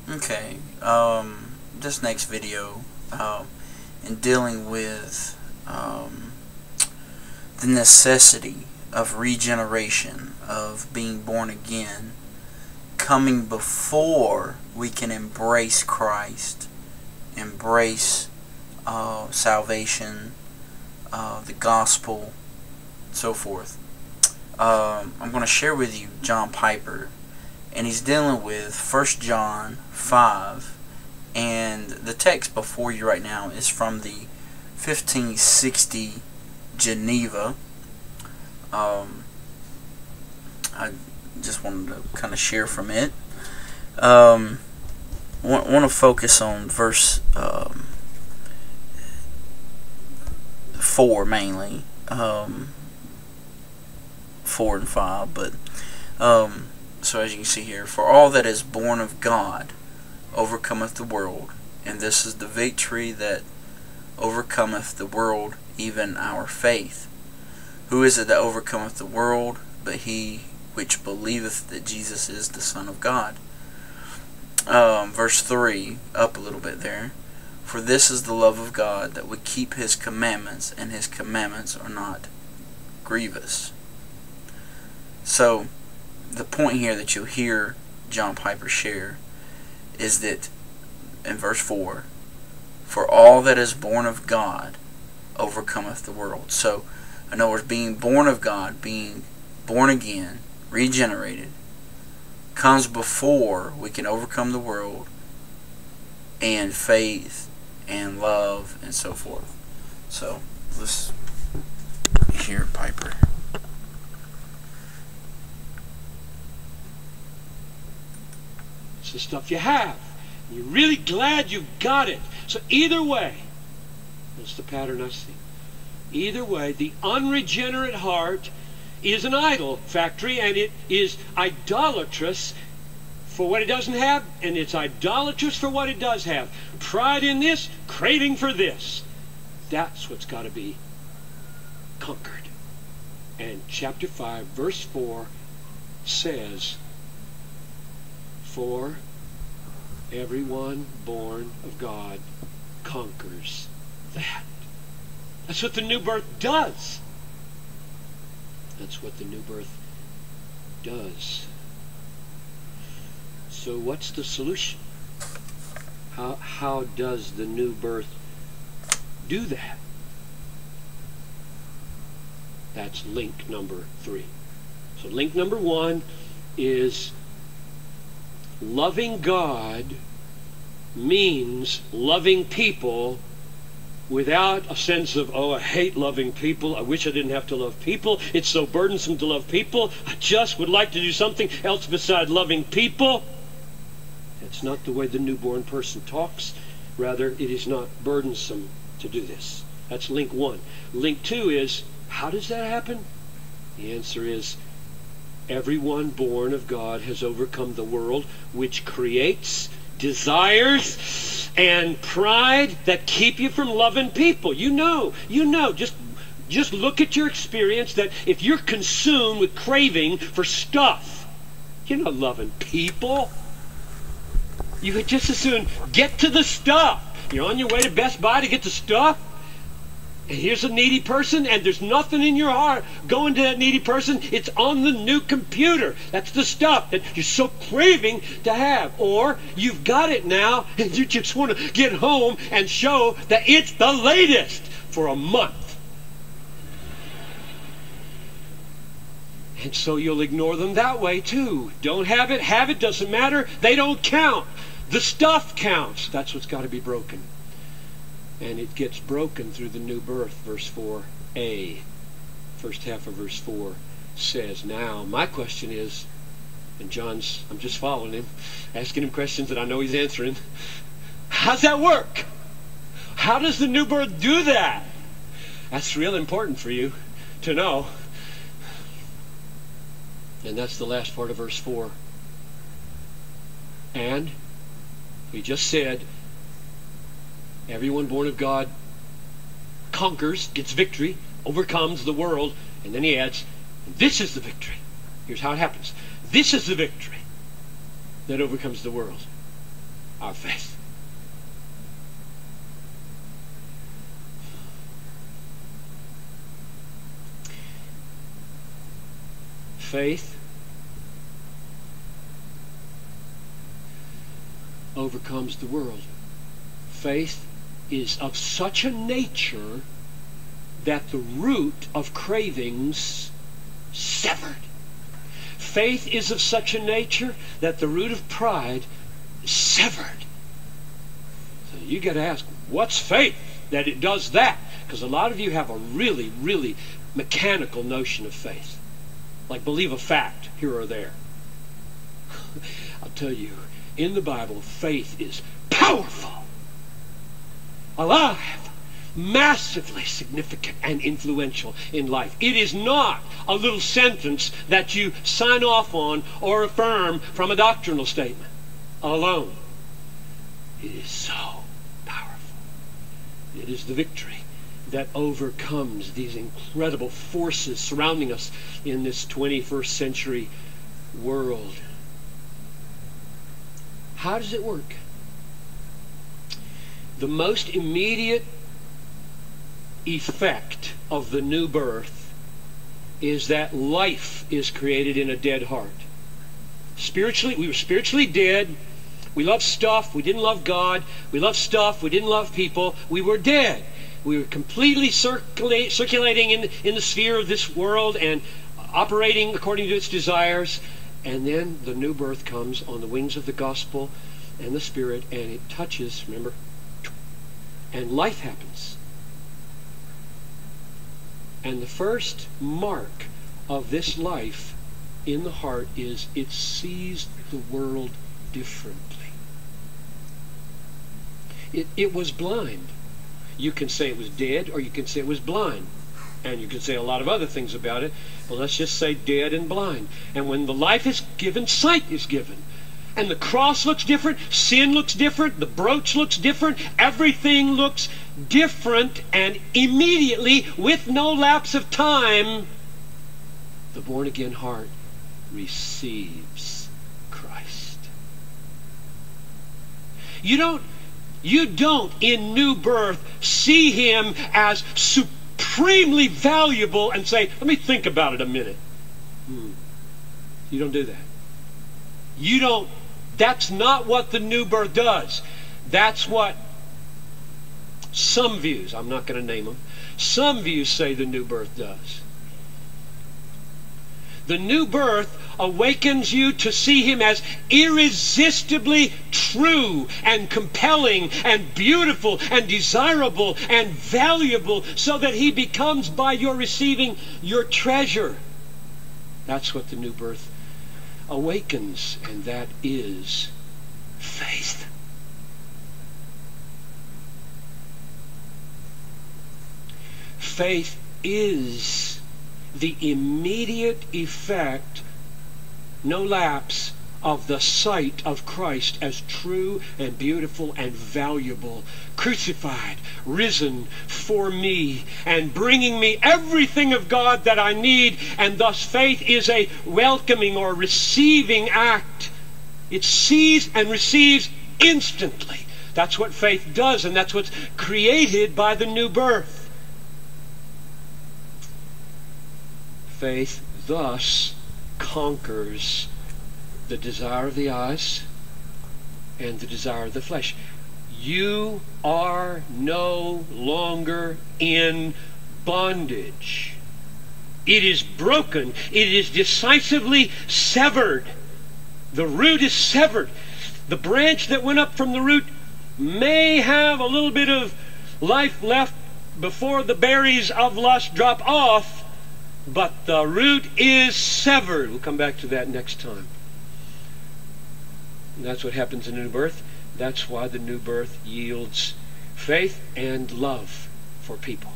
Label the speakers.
Speaker 1: Okay, this next video, in dealing with the necessity of regeneration, of being born again, coming before we can embrace Christ, embrace salvation, the gospel, so forth. I'm going to share with you John Piper, and he's dealing with 1 John 5, and the text before you right now is from the 1560 Geneva. I just wanted to kind of share from it. Want to focus on verse 4 mainly, 4 and 5, but so as you can see here, for all that is born of God overcometh the world, and this is the victory that overcometh the world, even our faith. Who is it that overcometh the world but he which believeth that Jesus is the Son of God? Verse 3, up a little bit there. For this is the love of God, that we keep His commandments, and His commandments are not grievous. So, the point here that you'll hear John Piper share is that in verse 4, for all that is born of God overcometh the world. So, in other words, being born of God, being born again, regenerated, comes before we can overcome the world, and faith and love and so forth. So, let's hear Piper.
Speaker 2: It's the stuff you have. You're really glad you got it. So either way, that's the pattern I see. Either way, the unregenerate heart is an idol factory, and it is idolatrous for what it doesn't have, and it's idolatrous for what it does have. Pride in this, craving for this. That's what's got to be conquered. And chapter 5, verse 4 says, for everyone born of God conquers that. That's what the new birth does. That's what the new birth does. So what's the solution? How does the new birth do that? That's link number 3. So link number 1 is loving God means loving people without a sense of, oh, I hate loving people. I wish I didn't have to love people. It's so burdensome to love people. I just would like to do something else besides loving people. That's not the way the newborn person talks. Rather, it is not burdensome to do this. That's link 1. Link 2 is, how does that happen? The answer is, everyone born of God has overcome the world, which creates desires and pride that keep you from loving people. You know, just look at your experience, that if you're consumed with craving for stuff, you're not loving people. You would just as soon get to the stuff. You're on your way to Best Buy to get the stuff, and here's a needy person, and there's nothing in your heart going to that needy person. It's on the new computer. That's the stuff that you're so craving to have. Or you've got it now, and you just want to get home and show that it's the latest for a month. And so you'll ignore them that way too. Don't have it, doesn't matter. They don't count. The stuff counts. That's what's got to be broken. And it gets broken through the new birth. Verse 4a, first half of verse 4 says, now my question is, and I'm just following him, asking him questions that I know he's answering. How's that work? How does the new birth do that? That's real important for you to know. And that's the last part of verse 4. And we just said, everyone born of God conquers, gets victory, overcomes the world, and then he adds, this is the victory. Here's how it happens. This is the victory that overcomes the world. our faith. Faith overcomes the world. Faith is of such a nature that the root of cravings severed. Faith is of such a nature that the root of pride severed. So you got to ask, what's faith that it does that? Because a lot of you have a really, really mechanical notion of faith. Like believe a fact here or there. I'll tell you, in the Bible, faith is powerful, alive, massively significant and influential in life. It is not a little sentence that you sign off on or affirm from a doctrinal statement alone. It is so powerful. It is the victory that overcomes these incredible forces surrounding us in this 21st century world. How does it work? The most immediate effect of the new birth is that life is created in a dead heart. Spiritually, we were spiritually dead. We loved stuff. We didn't love God. We loved stuff. We didn't love people. We were dead. We were completely circulating in the sphere of this world and operating according to its desires. And then the new birth comes on the wings of the gospel and the Spirit, and it touches, remember, and life happens. And the first mark of this life in the heart is it sees the world differently. It was blind. You can say it was dead, or you can say it was blind. And you can say a lot of other things about it, but let's just say dead and blind. And when the life is given, sight is given. And the cross looks different, sin looks different, the brooch looks different, everything looks different, and immediately, with no lapse of time, the born-again heart receives Christ. You don't in new birth see him as supremely valuable and say, let me think about it a minute. You don't do that. You don't. That's not what the new birth does. That's what some views, I'm not going to name them, some views say the new birth does. The new birth awakens you to see him as irresistibly true and compelling and beautiful and desirable and valuable, so that he becomes, by your receiving, your treasure. That's what the new birth awakens, and that is faith. Faith is the immediate effect, no lapse, of the sight of Christ as true and beautiful and valuable, crucified, risen for me, and bringing me everything of God that I need. And thus faith is a welcoming or receiving act. It sees and receives instantly. That's what faith does, and that's what's created by the new birth. Faith thus conquers the desire of the eyes and the desire of the flesh. You are no longer in bondage. It is broken. It is decisively severed. The root is severed. The branch that went up from the root may have a little bit of life left before the berries of lust drop off, but the root is severed. We'll come back to that next time. And that's what happens in the new birth. That's why the new birth yields faith and love for people.